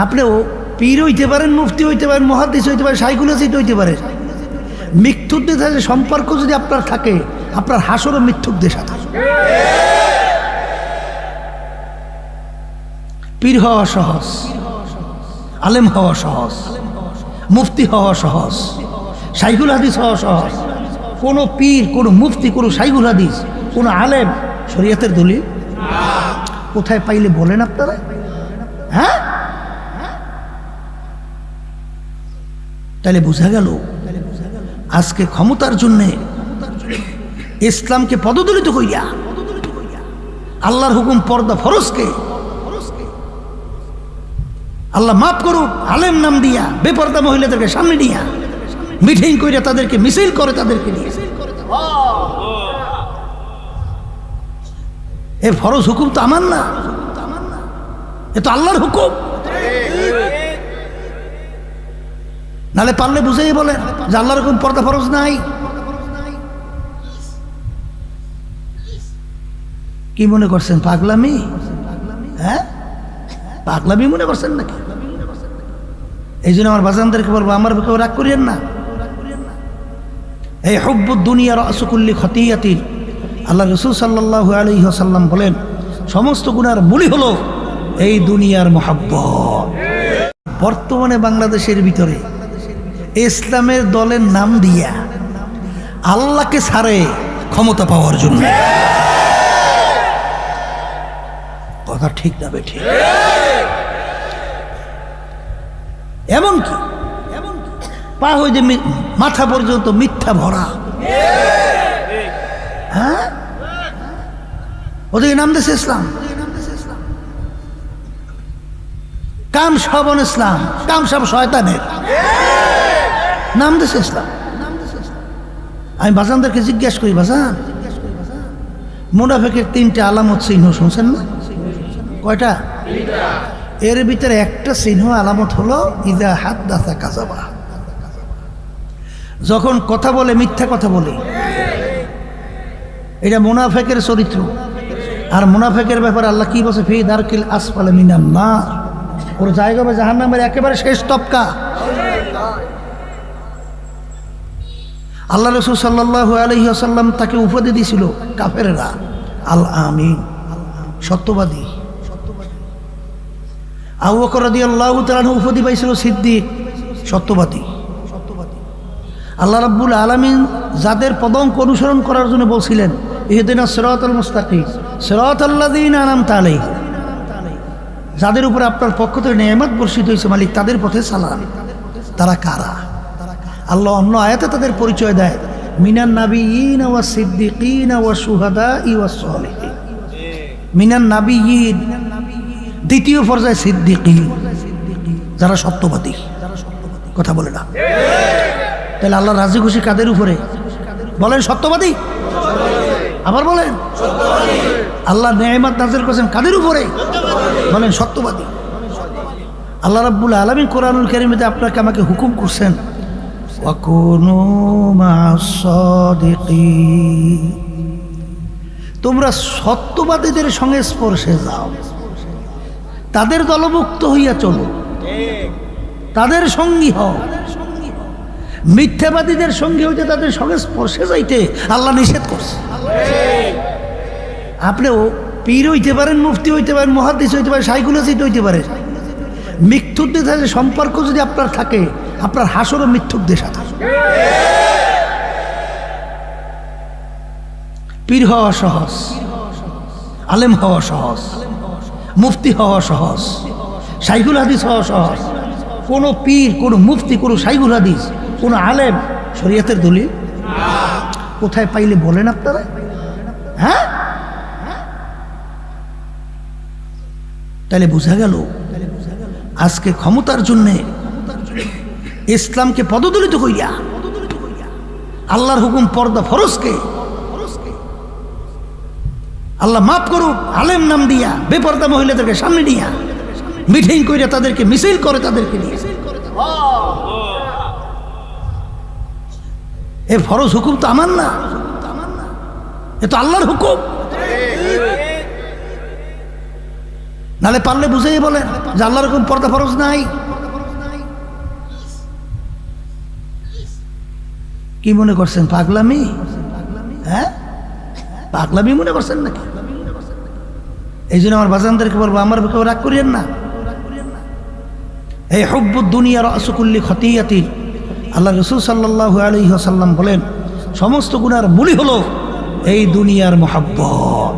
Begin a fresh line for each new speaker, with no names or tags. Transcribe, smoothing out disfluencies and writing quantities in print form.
আপনিও পীর হইতে পারেন, মুফতি হইতে পারেন, মুহাদ্দিস হইতে পারেন, শাইখুল হাদিস হইতে পারেন। মিথ্যুকদের সাথে সম্পর্ক যদি আপনার থাকে, আপনার হাসরও মিথ্যুকদের সাথে। পীর হওয়া সহজ, আলেম হওয়া সহজ, মুফতি হওয়া সহজ, শাইখুল হাদিস হওয়া সহজ। কোনো পীর, কোনো মুফতি, কোনো শাইখুল হাদিস, কোনো আলেম শরীয়তের দলিল কোথায় পাইলে বলেন আপনারা? হ্যাঁ, তাহলে বোঝা গেল আজকে ক্ষমতার জন্য ইসলামকে পদদলিত কইয়া, আল্লাহর হুকুম পর্দা ফরজকে আল্লাহ মাফ করুক আলেম নাম দিয়া বেপর্দা মহিলাদেরকে সামনে নিয়া মিটিং কইরা তাদেরকে মিছিল করে, তাদেরকে নিয়ে এ ফরজ হুকুম তো আমার না, এ তো আল্লাহর হুকুম। নালে পারলে বুঝেই বলেন যে আল্লাহর হুকুম পর্দা ফরজ নাই। কি মনে করছেন পাগলামি? হ্যাঁ, পাগলামি মনে করছেন নাকি? এই জন্য আমার বাজানদেরকে বলবো, আমার কেউ রাগ করিয়েন না। এই হুব্বুদ দুনিয়া রাসু কুল্লি খতিয়াতিন, আল্লাহ রাসূল সাল্লাল্লাহু আলাইহি ওয়াসাল্লাম বলেন সমস্ত গুনার মূলই হলো এই দুনিয়ার মহব্বত। বর্তমানে বাংলাদেশের ভিতরে ইসলামের দলের নাম দিয়া আল্লাহকে ছাড়ে ক্ষমতা পাওয়ার জন্য। কথা ঠিক না বেঠিক? এমনকি পা হয়ে যে মাথা পর্যন্ত মিথ্যা ভরা। হ্যাঁ, ওদের নাম দিয়েছে ইসলাম, কাম সবন ইসলাম, কাম সব শয়তানের নাম দিয়েছে ইসলাম। আমি বাজানদেরকে জিজ্ঞেস করি, বাজান মুনাফিকের 3টা আলামত চিহ্ন শুনছেন না? কয়টা? এর ভিতরে একটা চিহ্ন আলামত হলো ইযা হাদ্দাসা কাযাবা, যখন কথা বলে মিথ্যা কথা বলে। এটা মুনাফিকের চরিত্র। আর মুনাফিকের ব্যাপারে আল্লাহ কি বলছে? ফি দারকিল আসফালি মিনান নার, ওর জায়গা হবে জাহান্নামের একেবারে শেষ তবকা। আল্লাহ রাসূল সাল্লাল্লাহু আলাইহি ওয়াসাল্লাম তাকে উপাধি দিয়েছিল কাফেররা আল আমিন, সত্যবাদী। আবু বকর রাদিয়াল্লাহু তাআলা উপাধি পাইছিল সিদ্দিক, সত্যবাদী। আল্লাহ রাব্বুল আলামিন যাদের পদঙ্ক অনুসরণ করার জন্য বলছিলেন ইহদিনাস সিরাতাল মুস্তাকিম সিরাতাল্লাযীনা আনআমতা আলাইহিম, যাদের উপরে আপনার পক্ষ থেকে নেয়ামত বর্ষিত হয়েছে মালিক, তাদের পথে চালান। তারা কারা? আল্লাহ অন্য আয়াতে তাদের পরিচয় দেয়, মিনান নাবিয়িন ওয়াস সিদ্দিকিন ওয়াস শুহাদাই ওয়াস সালিহিন। মিনান নাবিয়িন, দ্বিতীয় পর্যায়ে সিদ্দিকিন, যারা সত্যবাদী। কথা বলে না? তাহলে আল্লাহ রাজি খুশি কাদের উপরে? বলেন সত্যবাদী। আবার বলেন আল্লাহ নেয়ামত নাযিল করেছেন কাদের উপরে? বলেন সত্যবাদী। আল্লাহ রাব্বুল আলামিন কোরআনুল কারীমে আপনাকে আমাকে হুকুম করছেন ওয়াকুনু মা'আস সাদিকিন, তোমরা সত্যবাদীদের সংস্পর্শে যাও, তাদের দলভুক্ত হইয়া চলো, তাদের সঙ্গী হও। মিথ্যাবাদীদের সঙ্গী হইতে তাদের সংস্পর্শে যাইতে আল্লাহ নিষেধ করছে। আপনিও পীর হইতে পারেন, মুফতি হইতে পারেন, মুহাদ্দিস হইতে পারেন, শাইখুল হাদিস হইতে পারেন। মিথ্যুকদের সাথে সম্পর্ক যদি আপনার থাকে, আপনার হাসরও মিথ্যুকদের সাথে। পীর হওয়া সহজ, আলেম হওয়া সহজ, মুফতি হওয়া সহজ, শাইখুল হাদিস হওয়া সহজ। কোনো পীর, কোনো মুফতি, কোনো শাইখুল হাদিস, কোনো আলেম শরীয়তের দলিল কোথায় পাইলে বলেন আপনারা? হ্যাঁ, তাহলে বোঝা গেল আজকে ক্ষমতার জন্যে ইসলামকে পদদলিত কইরা, আল্লাহর হুকুম পর্দা ফরজকে আল্লাহ মাফ করুক আলেম নাম দিয়া বেপর্দা মহিলাদেরকে সামনে নিয়া মিটিং কইরা তাদেরকে মিছিল করে, তাদেরকে নিয়ে এ ফরজ হুকুম তো আমার না, এ তো আল্লাহর হুকুম। নালে পারলে বুঝেই বলেন যে আল্লাহর এরকম পর্দা ফরজ নাই। কি মনে করছেন পাগলামি? হ্যাঁ, পাগলামি মনে করছেন নাকি? এই জন্য আমার বাজানদেরকে বলবো, আমার কেউ রাগ করিয়েন না। এই হুব্বুদ দুনিয়া রাসু কুল্লি খতিয়াতিন, আল্লাহ রাসূল সাল্লাল্লাহু আলাইহি ওয়াসাল্লাম বলেন সমস্ত গুনার মূলই হলো এই দুনিয়ার মহব্বত।